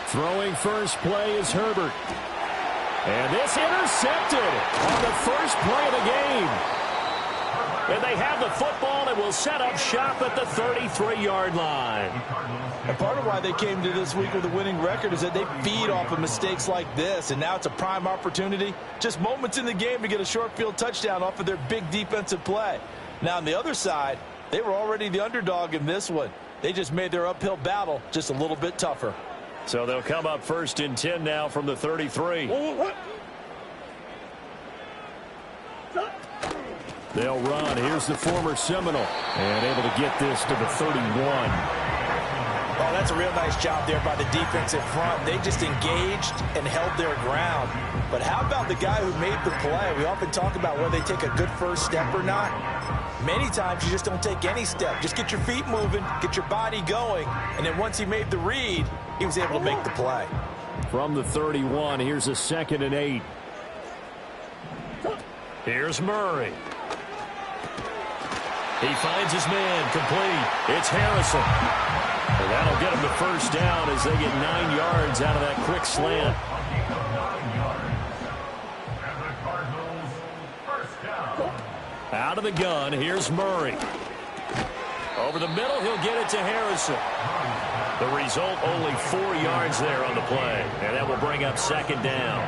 Throwing first play is Herbert. And this intercepted on the first play of the game. And they have the football and will set up shop at the 33-yard line. And part of why they came to this week with a winning record is that they feed off of mistakes like this. And now it's a prime opportunity. Just moments in the game to get a short field touchdown off of their big defensive play. Now on the other side, they were already the underdog in this one. They just made their uphill battle just a little bit tougher. So they'll come up 1st and 10 now from the 33. They'll run. Here's the former Seminole. And able to get this to the 31. Oh, that's a real nice job there by the defense in front. They just engaged and held their ground. But how about the guy who made the play? We often talk about whether they take a good first step or not. Many times you just don't take any step. Just get your feet moving, get your body going, and then once he made the read, he was able to make the play. From the 31, here's a 2nd and 8. Here's Murray. He finds his man complete. It's Harrison. And that'll get him the first down as they get 9 yards out of that quick slant. Out of the gun, here's Murray. Over the middle, he'll get it to Harrison. The result, only 4 yards there on the play. And that will bring up 2nd down.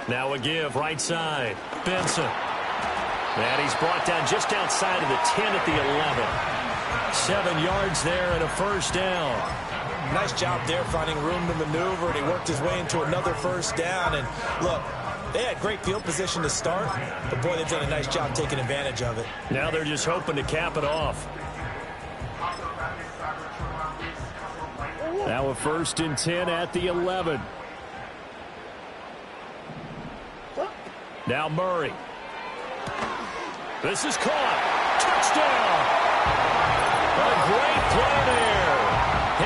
Now a give, right side. Benson. And he's brought down just outside of the 10 at the 11. 7 yards there and a first down. Nice job there finding room to maneuver, and he worked his way into another first down. And look, they had great field position to start, but boy, they've done a nice job taking advantage of it. Now they're just hoping to cap it off. Now a 1st and 10 at the 11. Now Murray. This is caught. Touchdown. A great play there.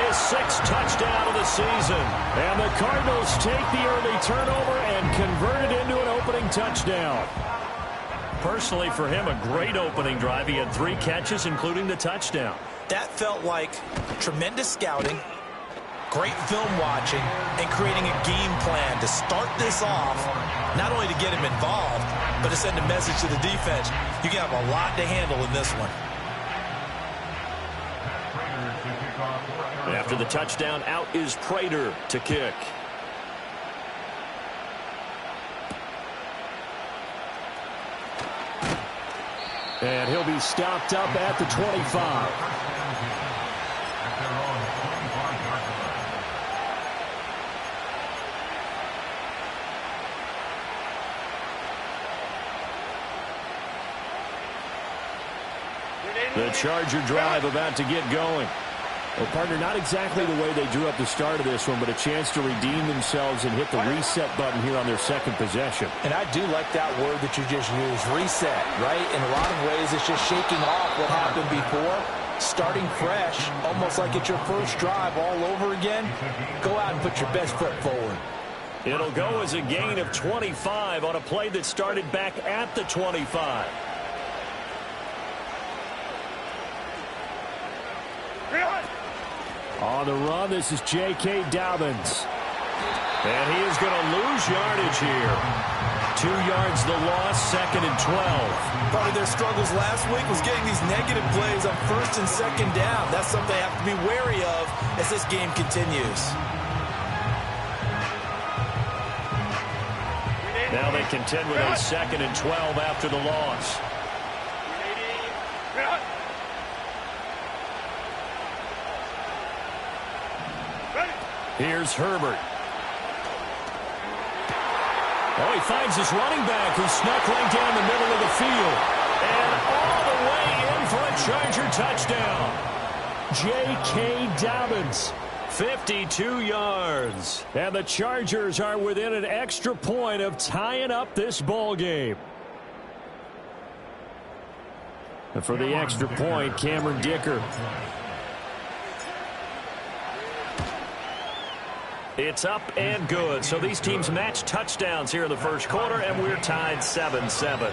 His 6th touchdown of the season. And the Cardinals take the early turnover and convert it into an opening touchdown. Personally, for him, a great opening drive. He had 3 catches, including the touchdown. That felt like tremendous scouting, great film watching, and creating a game plan to start this off, not only to get him involved, but to send a message to the defense. You can have a lot to handle in this one. After the touchdown, out is Prater to kick. And he'll be stopped up at the 25. The Charger drive about to get going. Well, partner, not exactly the way they drew up the start of this one, but a chance to redeem themselves and hit the reset button here on their 2nd possession. And I do like that word that you just used, reset, right? In a lot of ways, it's just shaking off what happened before, starting fresh, almost like it's your first drive all over again. Go out and put your best foot forward. It'll go as a gain of 25 on a play that started back at the 25. On the run, this is J.K. Dobbins. And he is going to lose yardage here. 2 yards the loss, 2nd and 12. Part of their struggles last week was getting these negative plays on 1st and 2nd down. That's something they have to be wary of as this game continues. Now they contend with a 2nd and 12 after the loss. Here's Herbert. Oh, he finds his running back who snuck right down the middle of the field. And all the way in for a Charger touchdown. J.K. Dobbins, 52 yards. And the Chargers are within an extra point of tying up this ball game. And for the extra point, Cameron Dicker. It's up and good. So these teams match touchdowns here in the first quarter, and we're tied 7-7.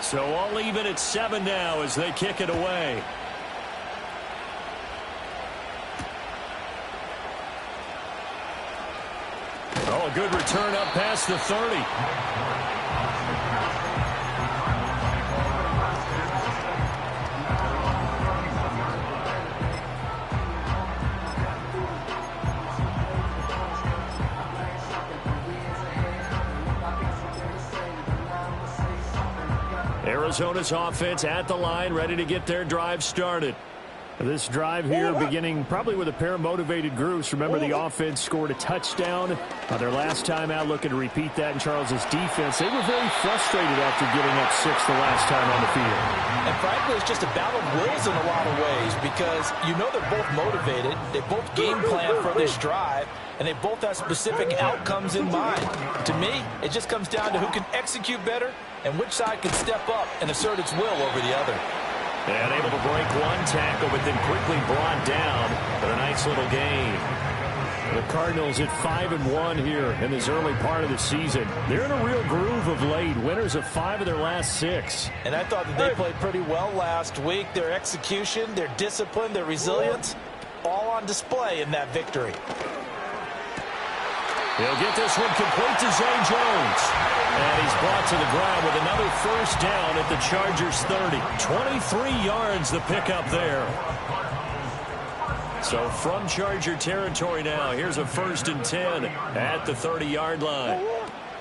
So all even at 7 now as they kick it away. Oh, a good return up past the 30. Arizona's offense at the line, ready to get their drive started. This drive here beginning probably with a pair of motivated groups. Remember, the offense scored a touchdown their last time out, looking to repeat that in Charles's defense. They were very frustrated after giving up 6 the last time on the field. And frankly, it's just a battle of wills in a lot of ways because you know they're both motivated. They both game plan for this drive, and they both have specific outcomes in mind. To me, it just comes down to who can execute better and which side can step up and assert its will over the other. And able to break one tackle, but then quickly brought down for a nice little gain. The Cardinals at 5-1 here in this early part of the season. They're in a real groove of late. Winners of 5 of their last 6. And I thought that they played pretty well last week. Their execution, their discipline, their resilience, all on display in that victory. He'll get this one complete to Zay Jones. And he's brought to the ground with another first down at the Chargers' 30. 23 yards the pickup there. So from Charger territory now, here's a 1st and 10 at the 30-yard line.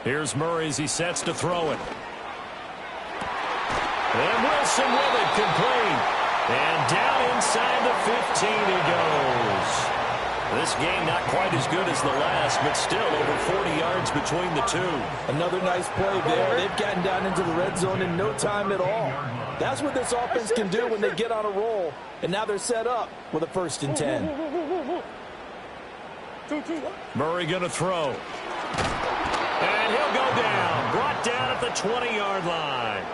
Here's Murray as he sets to throw it. And Wilson with it, complete. And down inside the 15 he goes. This game not quite as good as the last, but still over 40 yards between the two. Another nice play there. They've gotten down into the red zone in no time at all. That's what this offense can do when they get on a roll. And now they're set up with a 1st and 10. Murray going to throw. And he'll go down. Brought down at the 20-yard line.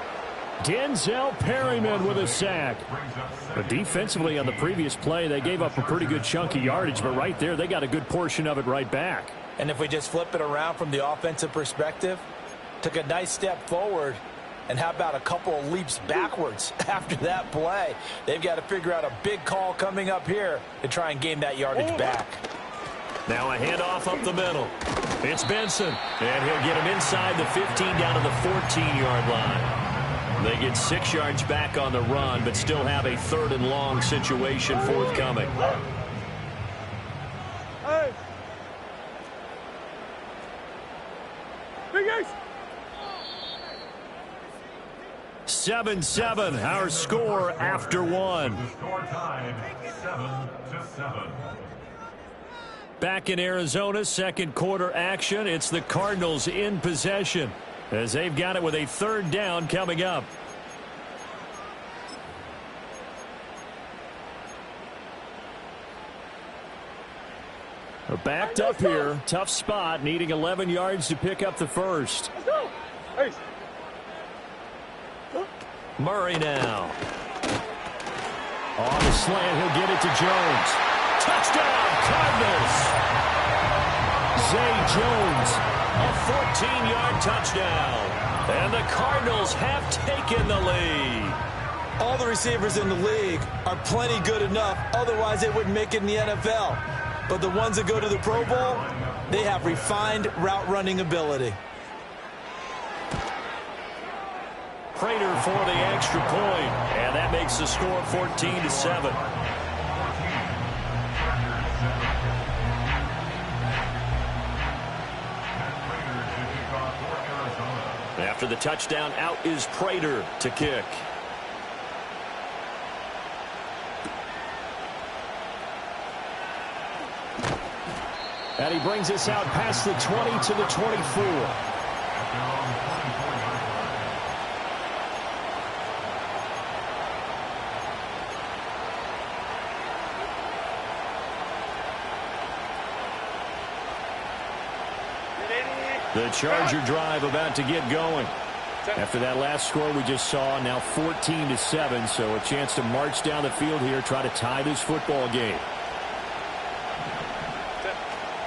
Denzel Perryman with a sack. But defensively on the previous play, they gave up a pretty good chunk of yardage, but right there, they got a good portion of it right back. And if we just flip it around from the offensive perspective, took a nice step forward, and how about a couple of leaps backwards after that play? They've got to figure out a big call coming up here to try and gain that yardage back. Now a handoff up the middle. It's Benson, and he'll get him inside the 15 down to the 14-yard line. They get 6 yards back on the run, but still have a 3rd and long situation forthcoming. Hey. 7-7, our score after 1. Score time 7-7. Back in Arizona, second quarter action. It's the Cardinals in possession as they've got it with a 3rd down coming up. They're backed up here. Tough spot, needing 11 yards to pick up the first. Let's go. Hey. Murray now. On the slant, he'll get it to Jones. Touchdown, Cardinals. Zay Jones, a 14-yard touchdown. And the Cardinals have taken the lead. All the receivers in the league are plenty good enough. Otherwise, they wouldn't make it in the NFL. But the ones that go to the Pro Bowl, they have refined route running ability. Prater for the extra point, and that makes the score 14-7. After the touchdown, out is Prater to kick. And he brings us out past the 20 to the 24. The Charger drive about to get going. After that last score we just saw, now 14-7, so a chance to march down the field here, try to tie this football game.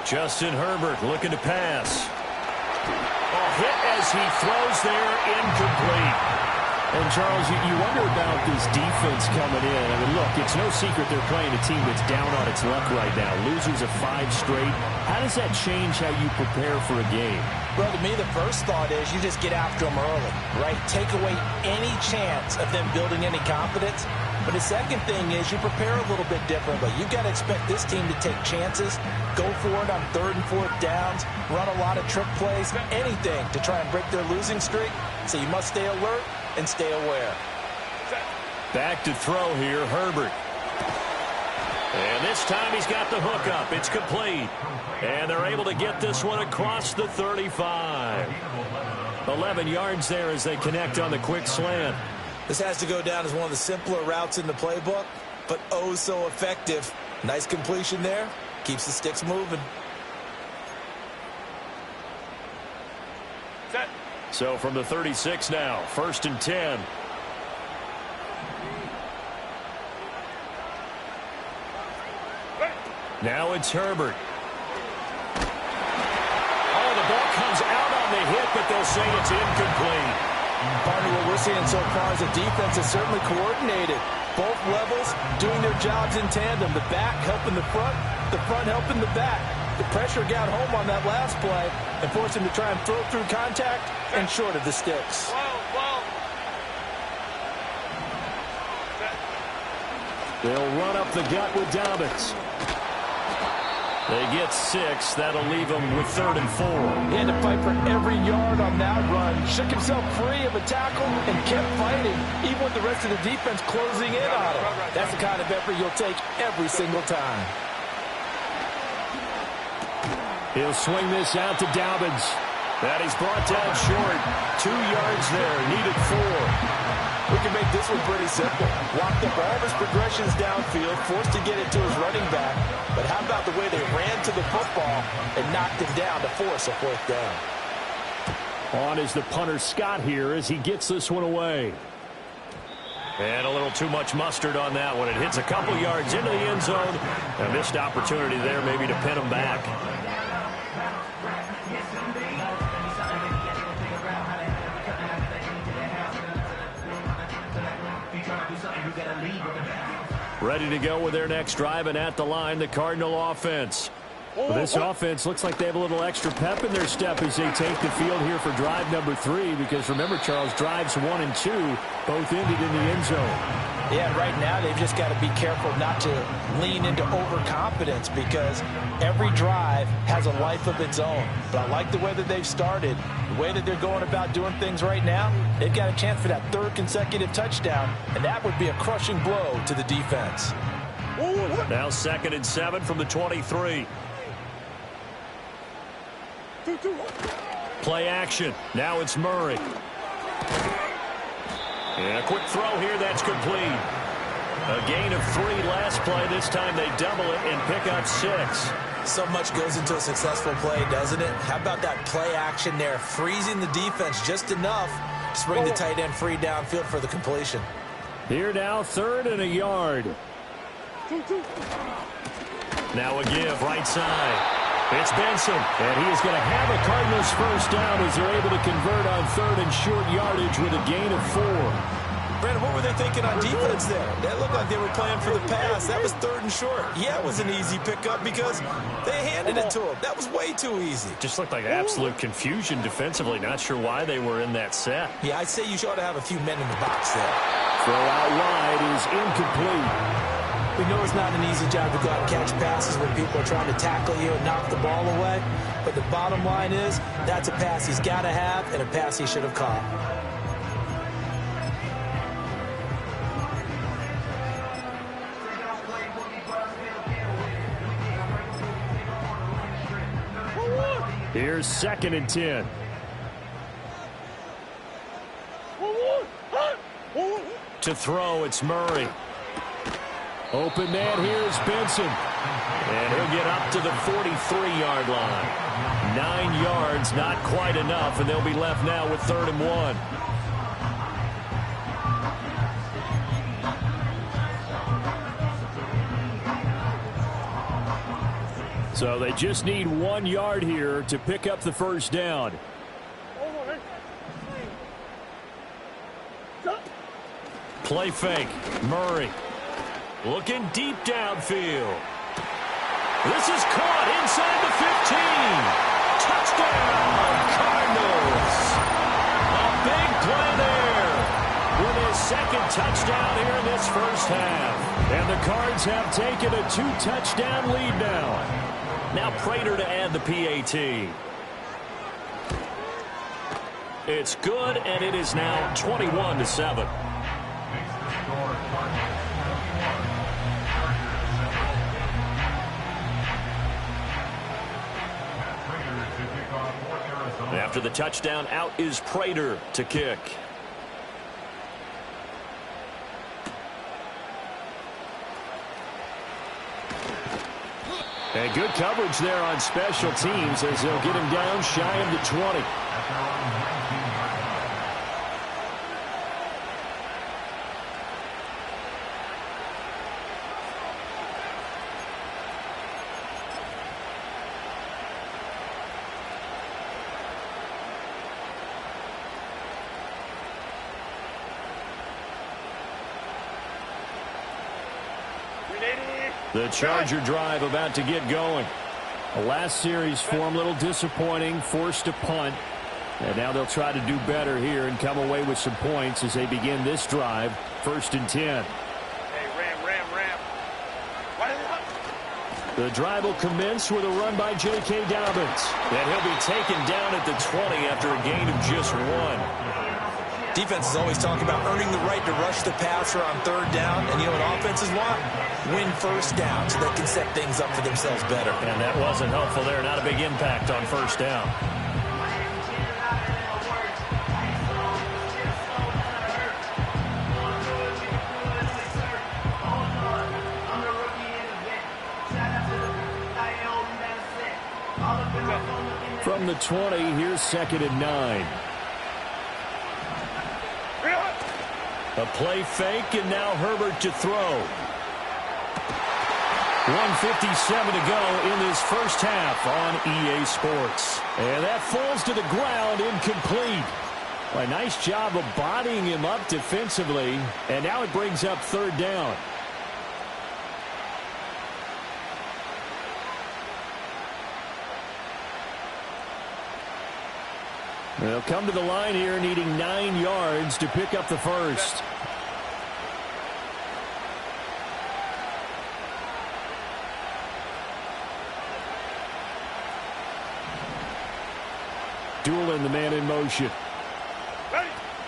Justin Herbert looking to pass. Hit as he throws there, incomplete. And, Charles, you wonder about this defense coming in. I mean, look, it's no secret they're playing a team that's down on its luck right now. Losers of 5 straight. How does that change how you prepare for a game? Well, to me, the first thought is you just get after them early, right? Take away any chance of them building any confidence. But the second thing is you prepare a little bit differently. You've got to expect this team to take chances, go for it on 3rd and 4th downs, run a lot of trick plays, anything to try and break their losing streak. So you must stay alert and stay aware. Back to throw here, Herbert. And this time he's got the hook up. It's complete. And they're able to get this one across the 35. 11 yards there as they connect on the quick slant. This has to go down as one of the simpler routes in the playbook, but oh so effective. Nice completion there. Keeps the sticks moving. So from the 36 now, 1st and 10. Now it's Herbert. Oh, the ball comes out on the hit, but they'll say it's incomplete. Partner, what we're seeing so far is a defense is certainly coordinated. Both levels doing their jobs in tandem. The back helping the front helping the back. The pressure got home on that last play and forced him to try and throw through contact and short of the sticks. They'll run up the gut with Dobbins. They get 6. That'll leave them with 3rd and 4. He had to fight for every yard on that run. Shook himself free of a tackle and kept fighting, even with the rest of the defense closing in on him. That's the kind of effort you'll take every single time. He'll swing this out to Dobbins. That he's brought down short. 2 yards there, needed 4. We can make this one pretty simple. Walked up all of his progressions downfield, forced to get it to his running back. But how about the way they ran to the football and knocked him down to force a 4th down? On is the punter Scott here as he gets this one away. And a little too much mustard on that one. It hits a couple yards into the end zone. A missed opportunity there maybe to pin him back. Ready to go with their next drive, and at the line, the Cardinal offense. Well, this offense looks like they have a little extra pep in their step as they take the field here for drive number 3, because remember, Charles, drives 1 and 2 both ended in the end zone. Yeah, right now they've just got to be careful not to lean into overconfidence, because every drive has a life of its own. But I like the way that they've started, the way that they're going about doing things right now. They've got a chance for that 3rd consecutive touchdown, and that would be a crushing blow to the defense. Now 2nd and 7 from the 23. Play action. Now it's Murray. And a quick throw here. That's complete. A gain of 3 last play. This time they double it and pick up 6. So much goes into a successful play, doesn't it? How about that play action there? Freezing the defense just enough to bring the tight end free downfield for the completion. Here now, 3rd and a yard. Now a give, right side. It's Benson, and he is going to have a Cardinals 1st down as they're able to convert on 3rd and short yardage with a gain of 4. Brandon, what were they thinking on defense there? That looked like they were playing for the pass. That was 3rd and short. Yeah, it was an easy pickup because they handed it to him. That was way too easy. Just looked like absolute confusion defensively. Not sure why they were in that set. Yeah, I'd say you ought to have a few men in the box there. Throw out wide is incomplete. We know it's not an easy job to go out and catch passes when people are trying to tackle you and knock the ball away. But the bottom line is, that's a pass he's got to have and a pass he should have caught. Here's 2nd and 10. To throw, it's Murray. Open man, here's Benson. And he'll get up to the 43-yard line. 9 yards, not quite enough, and they'll be left now with 3rd and 1. So they just need 1 yard here to pick up the first down. Play fake. Murray looking deep downfield. This is caught inside the 15. Touchdown, Cardinals. A big play there with his 2nd touchdown here in this first half. And the Cards have taken a 2-touchdown lead now. Now Prater to add the PAT. It's good, and it is now 21-7. After the touchdown, out is Prater to kick. And good coverage there on special teams as they'll get him down shy of the 20. The Charger drive about to get going. The last series for them, a little disappointing, forced to punt. And now they'll try to do better here and come away with some points as they begin this drive. 1st and 10. Hey, Ram. The drive will commence with a run by J.K. Dobbins. And he'll be taken down at the 20 after a gain of just 1. Defense is always talking about earning the right to rush the passer on 3rd down. And you know what offenses want? Win 1st down so they can set things up for themselves better. And that wasn't helpful there. Not a big impact on 1st down. From the 20, here's 2nd and 9. A play fake, and now Herbert to throw. 1:57 to go in this first half on EA Sports. And that falls to the ground, incomplete. A nice job of bodying him up defensively, and now it brings up 3rd down. They'll come to the line here needing 9 yards to pick up the first. Doolin, the man in motion.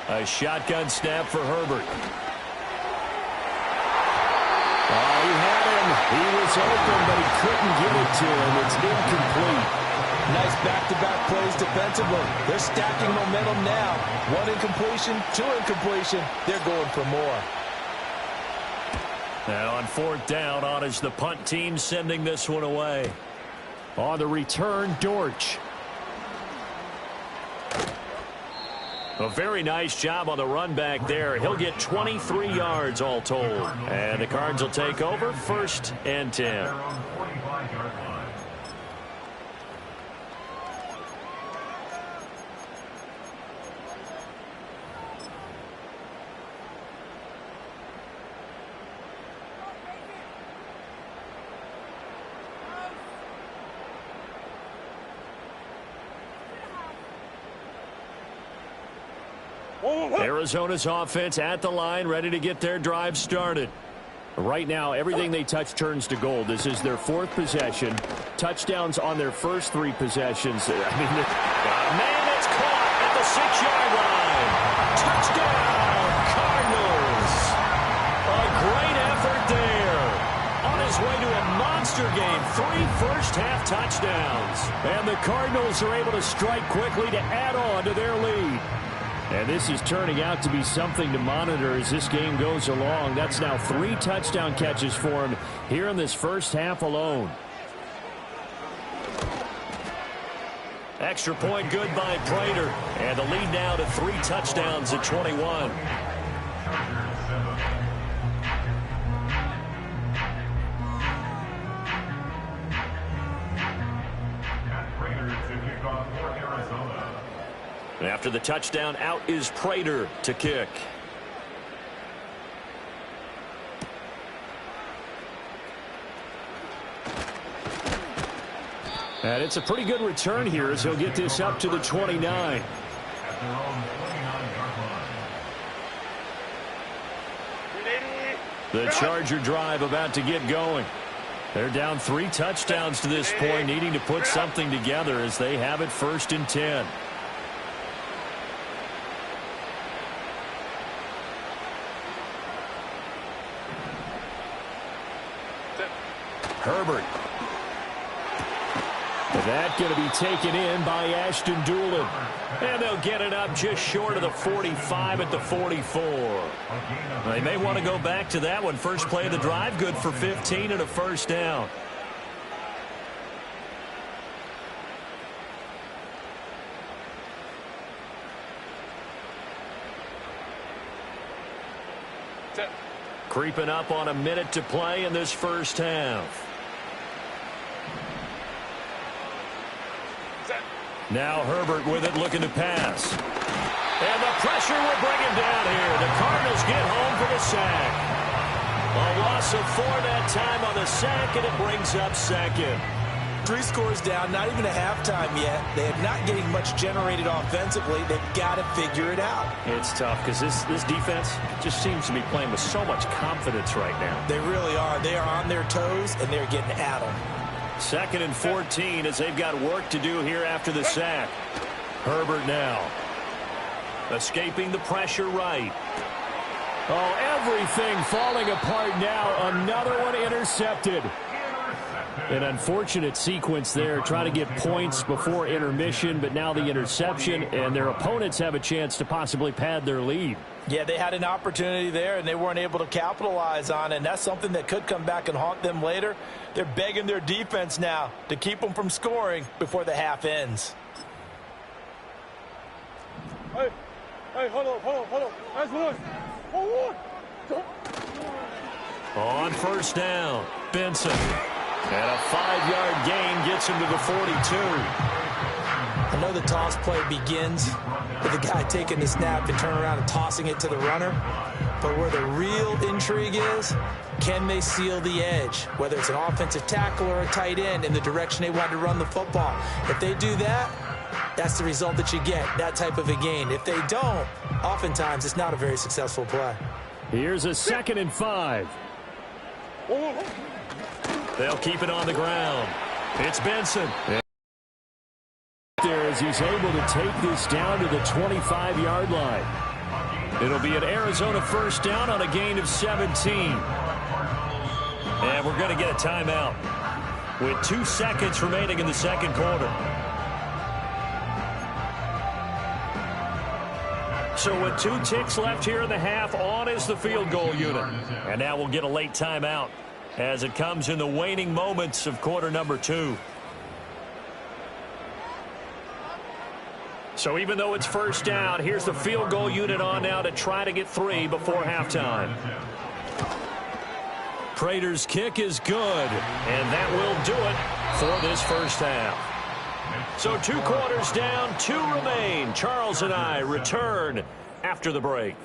A shotgun snap for Herbert. Oh, he had him. He was open, but he couldn't get it to him. It's incomplete. Nice back-to-back plays defensively. They're stacking momentum now. 1 incompletion, 2 incompletion. They're going for more. Now on 4th down, on is the punt team sending this one away. On the return, Dortch. A very nice job on the run back there. He'll get 23 yards all told. And the Cards will take over 1st and 10. Arizona's offense at the line, ready to get their drive started. Right now, everything they touch turns to gold. This is their 4th possession. Touchdowns on their first 3 possessions. I mean, man, it's caught at the 6-yard line. Touchdown, Cardinals. A great effort there. On his way to a monster game, 3 first-half touchdowns. And the Cardinals are able to strike quickly to add on to their lead. And this is turning out to be something to monitor as this game goes along. That's now 3 touchdown catches for him here in this first half alone. Extra point good by Prater. And the lead now to 3 touchdowns at 21. And after the touchdown, out is Prater to kick. And it's a pretty good return here as he'll get this up to the 29. The Charger drive about to get going. They're down 3 touchdowns to this point, needing to put something together as they have it 1st and 10. Herbert. That going to be taken in by Ashton Doolin. And they'll get it up just short of the 45 at the 44. They may want to go back to that one. First play of the drive, good for 15 and a 1st down. Creeping up on a minute to play in this 1st half. Now Herbert with it, looking to pass. And the pressure will bring him down here. The Cardinals get home for the sack. A loss of 4 that time on the sack, and it brings up 2nd. 3 scores down, not even a halftime yet. They are not getting much generated offensively. They've got to figure it out. It's tough because this defense just seems to be playing with so much confidence right now. They really are. They are on their toes, and they're getting at them. 2nd and 14 as they've got work to do here after the sack. Herbert now. Escaping the pressure right. Oh, everything falling apart now. Another one intercepted. An unfortunate sequence there, trying to get points before intermission, but now the interception, and their opponents have a chance to possibly pad their lead. Yeah, they had an opportunity there, and they weren't able to capitalize on it, and that's something that could come back and haunt them later. They're begging their defense now to keep them from scoring before the half ends. Hey, hold on. That's one. Hold on. On 1st down, Benson. And a 5-yard gain gets him to the 42. I know the toss play begins with the guy taking the snap and turning around and tossing it to the runner. But where the real intrigue is, can they seal the edge? Whether it's an offensive tackle or a tight end in the direction they want to run the football. If they do that, that's the result that you get, that type of a gain. If they don't, oftentimes it's not a very successful play. Here's a 2nd and 5. They'll keep it on the ground. It's Benson. There as he's able to take this down to the 25-yard line. It'll be an Arizona 1st down on a gain of 17. And we're going to get a timeout with 2 seconds remaining in the 2nd quarter. So with 2 ticks left here in the half, on is the field goal unit. And now we'll get a late timeout as it comes in the waning moments of quarter number 2. So even though it's 1st down, here's the field goal unit on now to try to get 3 before halftime. Prater's kick is good, and that will do it for this 1st half. So 2 quarters down, 2 remain. Charles and I return after the break.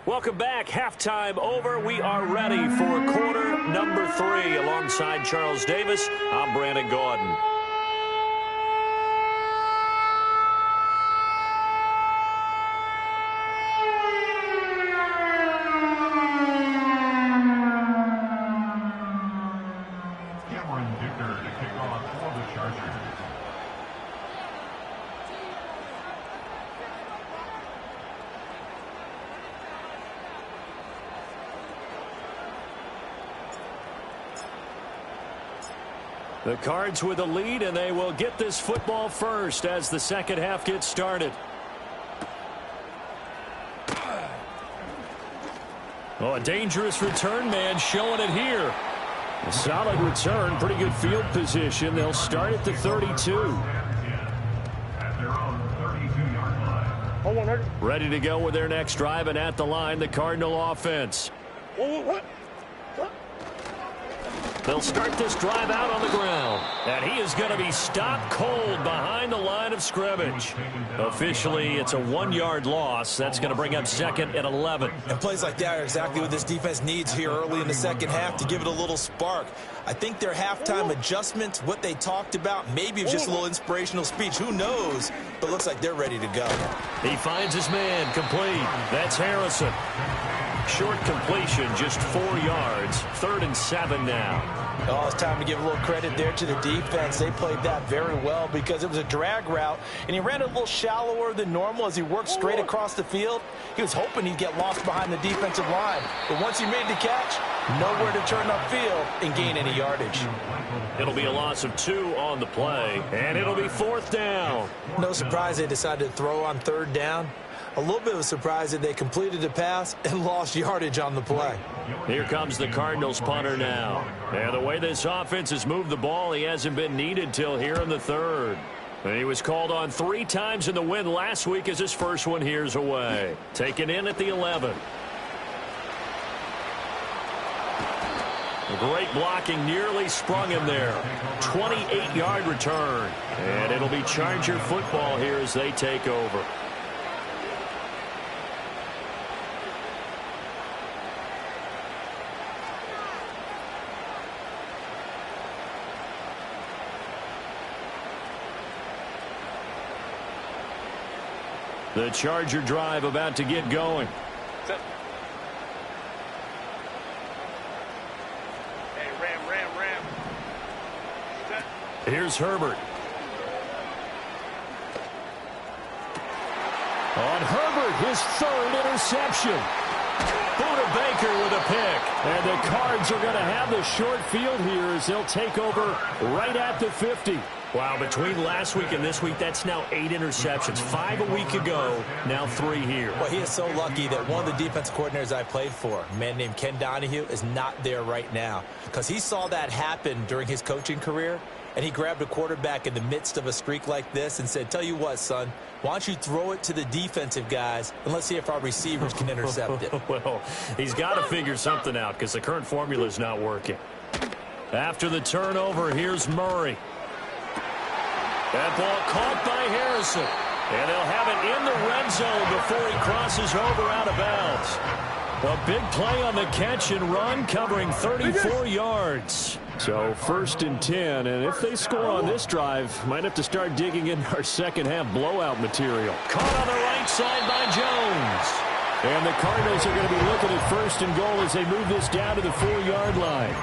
Welcome back. Halftime over. We are ready for quarter number 3. Alongside Charles Davis, I'm Brandon Gaudin. The Cards with a lead, and they will get this football first as the 2nd half gets started. Oh, a dangerous return man showing it here. A solid return, pretty good field position. They'll start at the 32. Ready to go with their next drive, and at the line, the Cardinal offense. They'll start this drive out on the ground. And he is going to be stopped cold behind the line of scrimmage. Officially, it's a 1-yard loss. That's going to bring up second and 11. And plays like that are exactly what this defense needs here early in the second half to give it a little spark. I think their halftime adjustments, what they talked about, maybe it was just a little inspirational speech. Who knows? But looks like they're ready to go. He finds his man complete. That's Harrison. Short completion, just 4 yards. 3rd and 7 now. Oh, it's time to give a little credit there to the defense. They played that very well because it was a drag route, and he ran a little shallower than normal as he worked straight across the field. He was hoping he'd get lost behind the defensive line, but once he made the catch, nowhere to turn upfield and gain any yardage. It'll be a loss of 2 on the play, and it'll be 4th down. No surprise they decided to throw on 3rd down. A little bit of a surprise that they completed the pass and lost yardage on the play. Here comes the Cardinals punter now. And the way this offense has moved the ball, he hasn't been needed till here in the 3rd. And he was called on 3 times in the win last week as his first one here's away. Taken in at the 11. Great blocking, nearly sprung him there. 28-yard return. And it'll be Charger football here as they take over. The Charger drive about to get going. Hey, Ram. Set. Here's Herbert. On Herbert, his 3rd interception. Buda Baker with a pick. And the Cards are going to have the short field here as they'll take over right at the 50. Wow, between last week and this week, that's now 8 interceptions. 5 a week ago, now 3 here. Well, he is so lucky that one of the defense coordinators I played for, a man named Ken Donahue, is not there right now. Because he saw that happen during his coaching career, and he grabbed a quarterback in the midst of a streak like this and said, tell you what, son, why don't you throw it to the defensive guys, and let's see if our receivers can intercept it. Well, he's got to figure something out because the current formula is not working. After the turnover, here's Murray. That ball caught by Harrison. And they'll have it in the red zone before he crosses over out of bounds. A big play on the catch and run, covering 34 yards. So 1st and 10, and if they score on this drive, might have to start digging in our second half blowout material. Caught on the right side by Jones. And the Cardinals are going to be looking at 1st and goal as they move this down to the 4-yard line.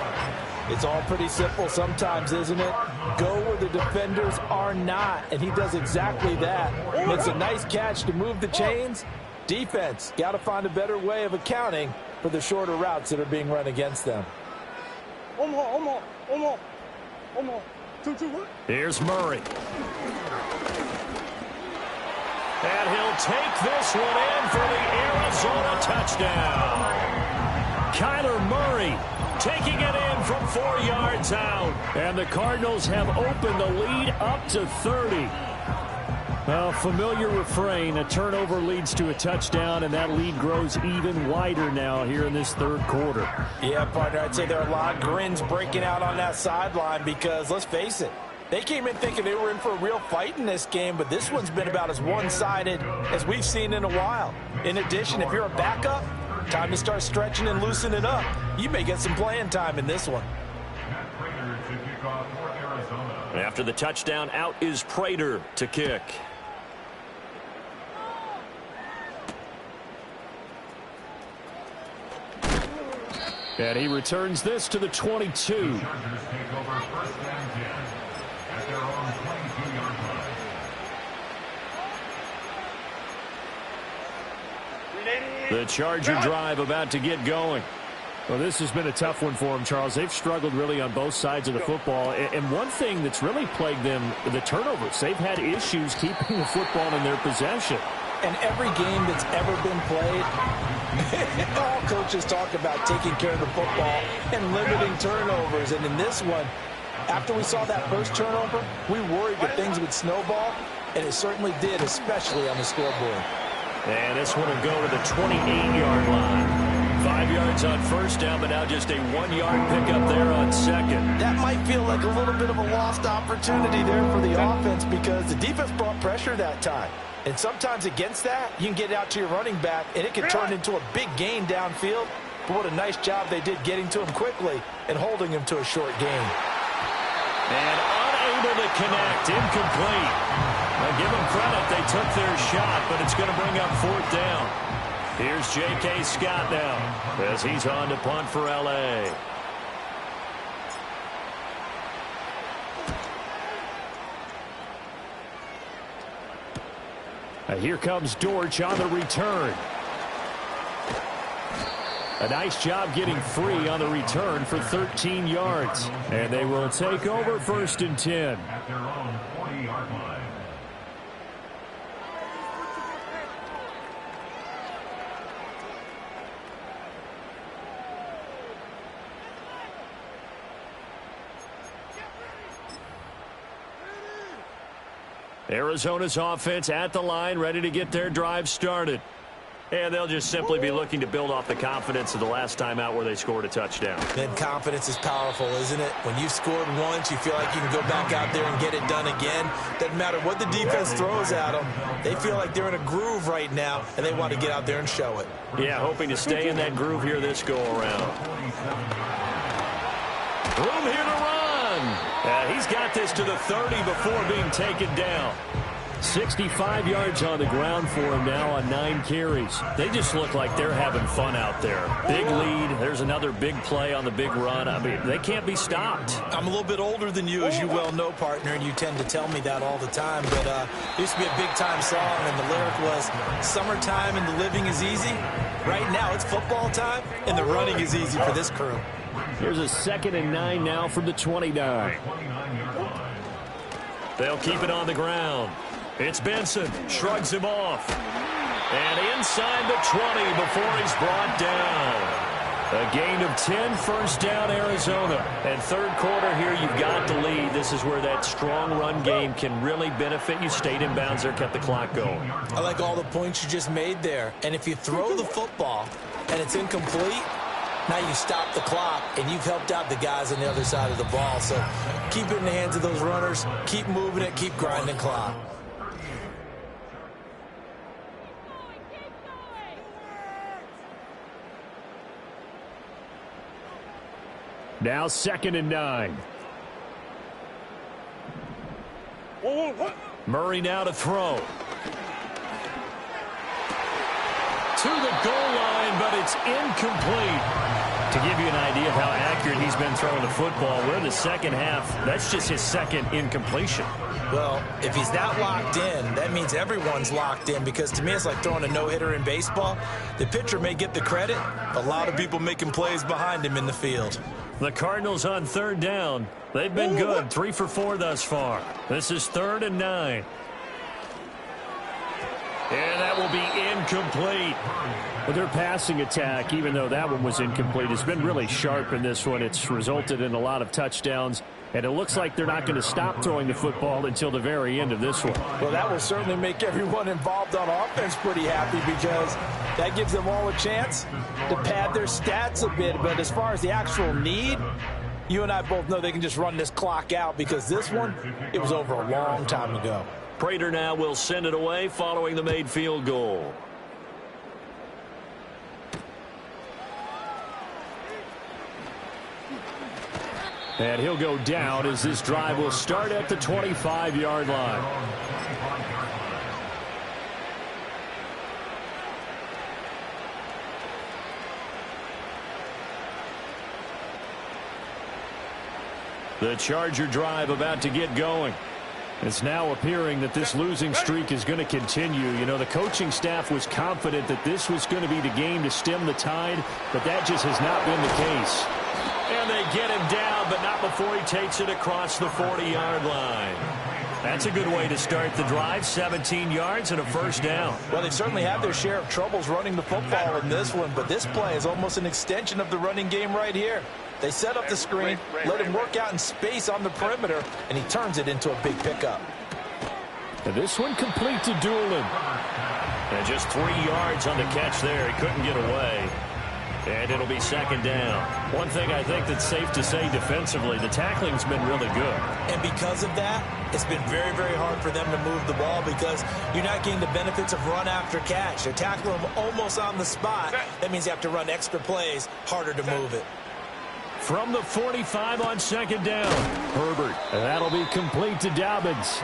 It's all pretty simple sometimes, isn't it? Go where the defenders are not, and he does exactly that. Makes a nice catch to move the chains. Defense, got to find a better way of accounting for the shorter routes that are being run against them. Here's Murray. And he'll take this one in for the Arizona touchdown. Kyler Murray taking it in from 4 yards out. And the Cardinals have opened the lead up to 30. Well, familiar refrain, a turnover leads to a touchdown, and that lead grows even wider now here in this 3rd quarter. Yeah, partner, I'd say there are a lot of grins breaking out on that sideline because, let's face it, they came in thinking they were in for a real fight in this game, but this one's been about as one-sided as we've seen in a while. In addition, if you're a backup, time to start stretching and loosening up. You may get some playing time in this one. After the touchdown, out is Prater to kick. And he returns this to the 22. The Charger drive about to get going. Well, this has been a tough one for them, Charles. They've struggled really on both sides of the football. And one thing that's really plagued them, the turnovers. They've had issues keeping the football in their possession. And every game that's ever been played, all coaches talk about taking care of the football and limiting turnovers. And in this one, after we saw that first turnover, we worried that things would snowball, and it certainly did, especially on the scoreboard. And this one will go to the 28-yard line. 5 yards on first down, but now just a 1-yard pickup there on second. That might feel like a little bit of a lost opportunity there for the offense because the defense brought pressure that time. And sometimes against that, you can get out to your running back, and it can turn into a big gain downfield. But what a nice job they did getting to him quickly and holding him to a short gain. And unable to connect, incomplete. Now give them credit, they took their shot, but it's going to bring up fourth down. Here's J.K. Scott now as he's on to punt for L.A. Here comes Dortch on the return. A nice job getting free on the return for 13 yards. And they will take over 1st and 10. At their own 40-yard line. Arizona's offense at the line, ready to get their drive started. And they'll just simply be looking to build off the confidence of the last time out where they scored a touchdown. Then confidence is powerful, isn't it? When you've scored once, you feel like you can go back out there and get it done again. Doesn't matter what the defense throws at them. They feel like they're in a groove right now, and they want to get out there and show it. Yeah, hoping to stay in that groove here this go-around. Room here to run. He's got this to the 30 before being taken down. 65 yards on the ground for him now on 9 carries. They just look like they're having fun out there. Big lead. There's another big play on the big run. I mean, they can't be stopped. I'm a little bit older than you, as you well know, partner, and you tend to tell me that all the time. But it used to be a big-time song, and the lyric was, summertime and the living is easy. Right now, it's football time, and the running is easy for this crew. Here's a 2nd and 9 now from the 29. They'll keep it on the ground. It's Benson, shrugs him off. And inside the 20 before he's brought down. A gain of 10, first down Arizona. And third quarter here, you've got to lead. This is where that strong run game can really benefit you. Stayed in bounds there, kept the clock going. I like all the points you just made there. And if you throw the football and it's incomplete, now you stop the clock, and you've helped out the guys on the other side of the ball. So keep it in the hands of those runners. Keep moving it. Keep grinding clock. Now 2nd and 9. Murray now to throw. To the goal line, but it's incomplete. To give you an idea of how accurate he's been throwing the football, we're in the second half. That's just his second incompletion. Well, if he's that locked in, that means everyone's locked in, because to me it's like throwing a no-hitter in baseball. The pitcher may get the credit. A lot of people making plays behind him in the field. The Cardinals on 3rd down. They've been good, 3 for 4 thus far. This is 3rd and 9. And that will be incomplete. But their passing attack, even though that one was incomplete, has been really sharp in this one. It's resulted in a lot of touchdowns. And it looks like they're not going to stop throwing the football until the very end of this one. Well, that will certainly make everyone involved on offense pretty happy, because that gives them all a chance to pad their stats a bit. But as far as the actual need, you and I both know they can just run this clock out, because this one, it was over a long time ago. Prater now will send it away following the made field goal. And he'll go down as this drive will start at the 25-yard line. The Charger drive about to get going. It's now appearing that this losing streak is going to continue. You know, the coaching staff was confident that this was going to be the game to stem the tide, but that just has not been the case. And they get him down, but not before he takes it across the 40-yard line. That's a good way to start the drive. 17 yards and a first down. Well, they've certainly had their share of troubles running the football in this one, but this play is almost an extension of the running game right here. They set up the screen, let him work out in space on the perimeter, and he turns it into a big pickup. And this one complete to Doolin. And just 3 yards on the catch there. He couldn't get away. And it'll be second down. One thing I think that's safe to say defensively, the tackling's been really good. And because of that, it's been very, very hard for them to move the ball because you're not getting the benefits of run after catch. They're tackling them almost on the spot. That means you have to run extra plays, harder to move it. From the 45 on second down, Herbert. And that'll be complete to Dobbins.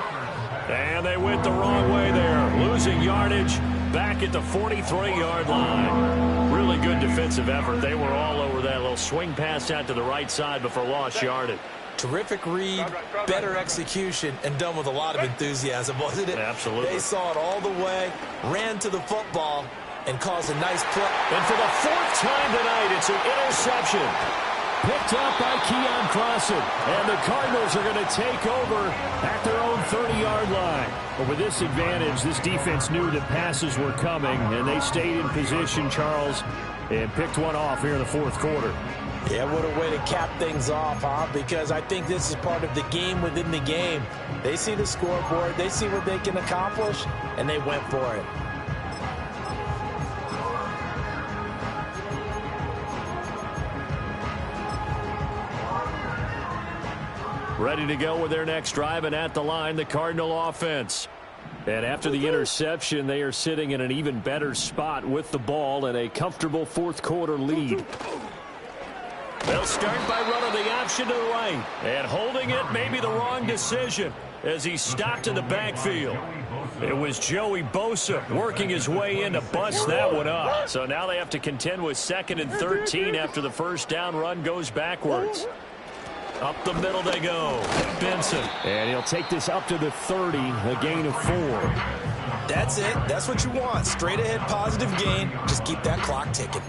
And they went the wrong way there. Losing yardage back at the 43-yard line. Really good defensive effort. They were all over that little swing pass out to the right side before lost yardage. Terrific read, better execution, and done with a lot of enthusiasm, wasn't it? Absolutely. They saw it all the way, ran to the football, and caused a nice play. And for the 4th time tonight, it's an interception. Picked up by Keon Clausen. And the Cardinals are going to take over at their own 30-yard line. But with this advantage, this defense knew that passes were coming, and they stayed in position, Charles, and picked one off here in the 4th quarter. Yeah, what a way to cap things off, huh? Because I think this is part of the game within the game. They see the scoreboard, they see what they can accomplish, and they went for it. Ready to go with their next drive, and at the line, the Cardinal offense. And after the interception, they are sitting in an even better spot with the ball and a comfortable 4th quarter lead. They'll start by running the option to the right. And holding it may be the wrong decision as he stopped in the backfield. It was Joey Bosa working his way in to bust that one up. So now they have to contend with 2nd and 13 after the first down run goes backwards. Up the middle they go. Benson. And he'll take this up to the 30, a gain of 4. That's it. That's what you want. Straight ahead positive gain. Just keep that clock ticking.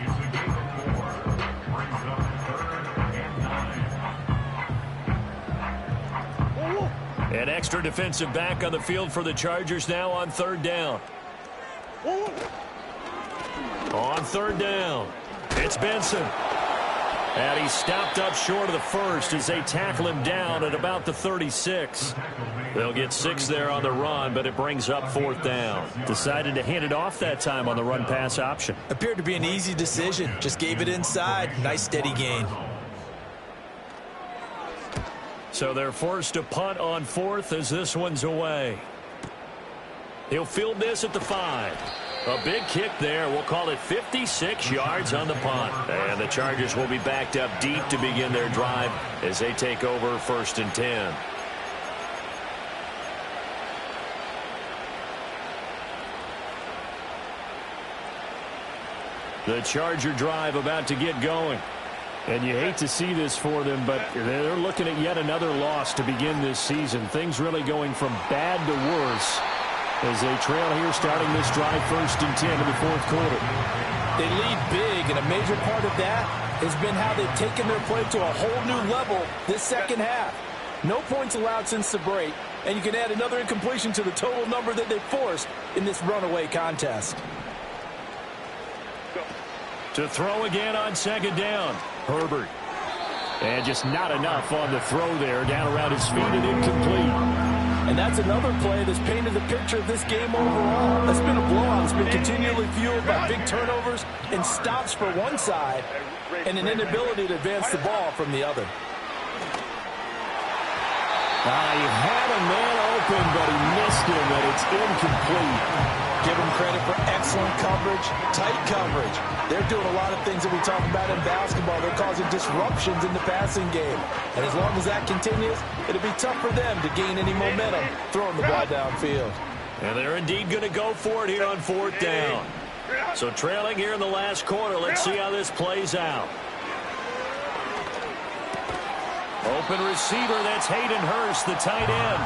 An extra defensive back on the field for the Chargers now on 3rd down. On 3rd down, it's Benson. And he stopped up short of the first as they tackle him down at about the 36. They'll get 6 there on the run, but it brings up 4th down. Decided to hand it off that time on the run-pass option. Appeared to be an easy decision. Just gave it inside. Nice steady gain. So they're forced to punt on 4th as this one's away. He'll field this at the 5. A big kick there. We'll call it 56 yards on the punt. And the Chargers will be backed up deep to begin their drive as they take over 1st and 10. The Charger drive about to get going. And you hate to see this for them, but they're looking at yet another loss to begin this season. Things really going from bad to worse as they trail here starting this drive 1st and 10 in the 4th quarter. They lead big, and a major part of that has been how they've taken their play to a whole new level this second half. No points allowed since the break, and you can add another incompletion to the total number that they forced in this runaway contest. To throw again on 2nd down, Herbert. And just not enough on the throw there, down around his feet and incomplete. And that's another play that's painted the picture of this game overall. It's been a blowout. It's been continually fueled by big turnovers and stops for one side and an inability to advance the ball from the other. He had a man open, but he missed him, and it's incomplete. Give them credit for excellent coverage, tight coverage. They're doing a lot of things that we talk about in basketball. They're causing disruptions in the passing game. And as long as that continues, it'll be tough for them to gain any momentum throwing the ball downfield. And they're indeed going to go for it here on 4th down. So trailing here in the last quarter, let's see how this plays out. Open receiver, that's Hayden Hurst, the tight end.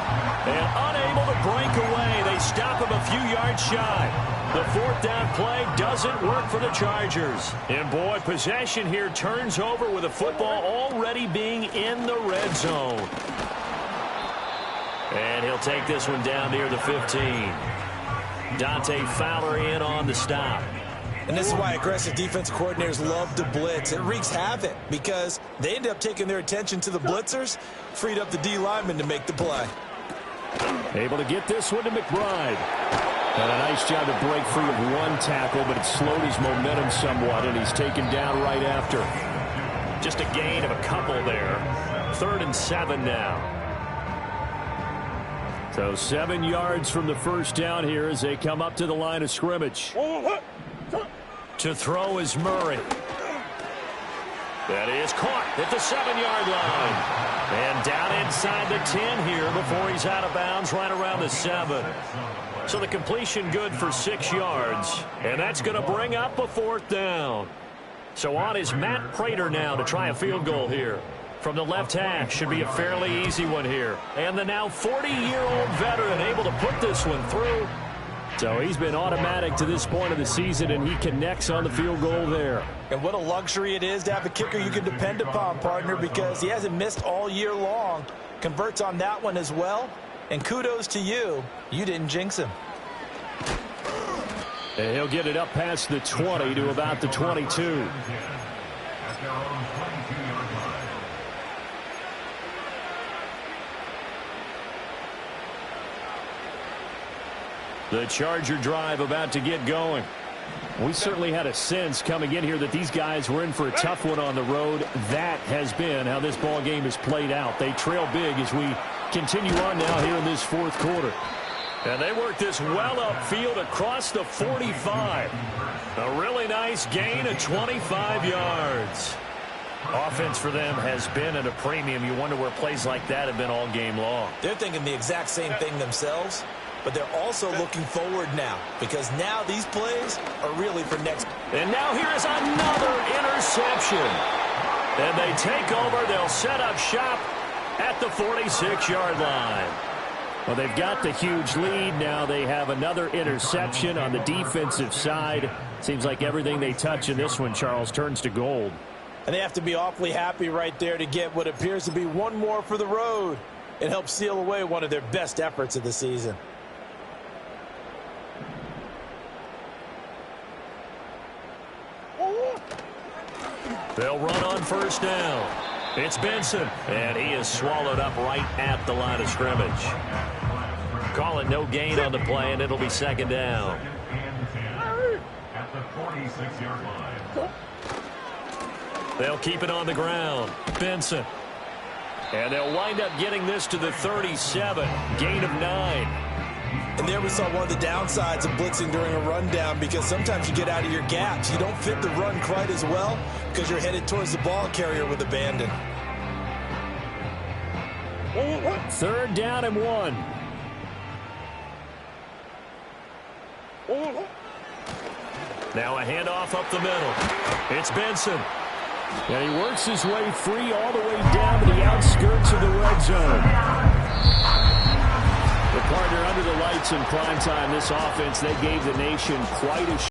And unable to break away. They stop him a few yards shy. The 4th down play doesn't work for the Chargers. And boy, possession here turns over with the football already being in the red zone. And he'll take this one down near the 15. Dante Fowler in on the stop. And this is why aggressive defensive coordinators love to blitz. It wreaks havoc because they end up taking their attention to the blitzers, freed up the D lineman to make the play. Able to get this one to McBride. And a nice job to break free of one tackle, but it slowed his momentum somewhat, and he's taken down right after. Just a gain of a couple there. 3rd and 7 now. So 7 yards from the first down here as they come up to the line of scrimmage. To throw is Murray. That is caught at the 7-yard line. And down inside the 10 here before he's out of bounds right around the 7. So the completion good for 6 yards. And that's going to bring up a 4th down. So on is Matt Prater now to try a field goal here. From the left hash, should be a fairly easy one here. And the now 40-year-old veteran able to put this one through. So he's been automatic to this point of the season, and he connects on the field goal there. And what a luxury it is to have a kicker you can depend upon, partner, because he hasn't missed all year long. Converts on that one as well. And kudos to you. You didn't jinx him. And he'll get it up past the 20 to about the 22. The Charger drive about to get going. We certainly had a sense coming in here that these guys were in for a tough one on the road. That has been how this ball game has played out. They trail big as we continue on now here in this 4th quarter. And they work this well upfield across the 45. A really nice gain of 25 yards. Offense for them has been at a premium. You wonder where plays like that have been all game long. They're thinking the exact same thing themselves. But they're also looking forward now because now these plays are really for next. And now here is another interception. And they take over. They'll set up shop at the 46-yard line. Well, they've got the huge lead. Now they have another interception on the defensive side. Seems like everything they touch in this one, Charles, turns to gold. And they have to be awfully happy right there to get what appears to be one more for the road. It helps seal away one of their best efforts of the season. They'll run on first down. It's Benson, and he is swallowed up right at the line of scrimmage. Call it no gain on the play, and it'll be 2nd down. At the 46-yard line. They'll keep it on the ground. Benson. And they'll wind up getting this to the 37. Gain of 9. And there we saw one of the downsides of blitzing during a rundown because sometimes you get out of your gaps. You don't fit the run quite as well because you're headed towards the ball carrier with abandon. 3rd down and 1. Now a handoff up the middle. It's Benson. And he works his way free all the way down to the outskirts of the red zone. The partner under the lights in prime time, this offense, they gave the nation quite a